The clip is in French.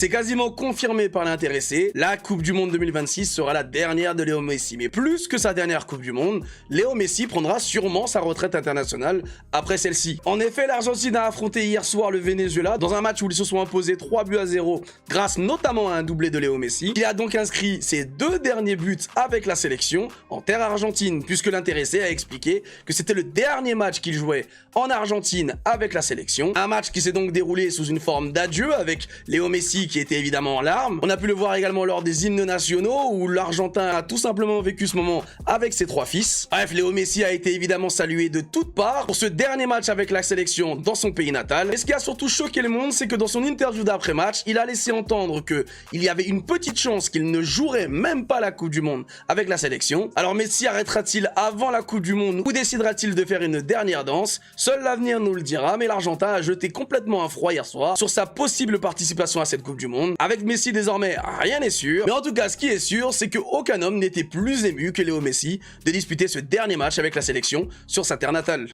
C'est quasiment confirmé par l'intéressé, la Coupe du Monde 2026 sera la dernière de Léo Messi. Mais plus que sa dernière Coupe du Monde, Léo Messi prendra sûrement sa retraite internationale après celle-ci. En effet, l'Argentine a affronté hier soir le Venezuela dans un match où ils se sont imposés 3-0 grâce notamment à un doublé de Léo Messi. Il a donc inscrit ses 2 derniers buts avec la sélection en terre argentine, puisque l'intéressé a expliqué que c'était le dernier match qu'il jouait en Argentine avec la sélection. Un match qui s'est donc déroulé sous une forme d'adieu avec Léo Messi qui était évidemment en larmes. On a pu le voir également lors des hymnes nationaux où l'Argentin a tout simplement vécu ce moment avec ses 3 fils. Bref, Léo Messi a été évidemment salué de toutes parts pour ce dernier match avec la sélection dans son pays natal. Et ce qui a surtout choqué le monde, c'est que dans son interview d'après-match, il a laissé entendre qu'il y avait une petite chance qu'il ne jouerait même pas la Coupe du Monde avec la sélection. Alors Messi arrêtera-t-il avant la Coupe du Monde ou décidera-t-il de faire une dernière danse? Seul l'avenir nous le dira, mais l'Argentin a jeté complètement un froid hier soir sur sa possible participation à cette Coupe du Monde. Avec Messi désormais, rien n'est sûr, mais en tout cas ce qui est sûr, c'est qu'aucun homme n'était plus ému que Léo Messi de disputer ce dernier match avec la sélection sur sa terre natale.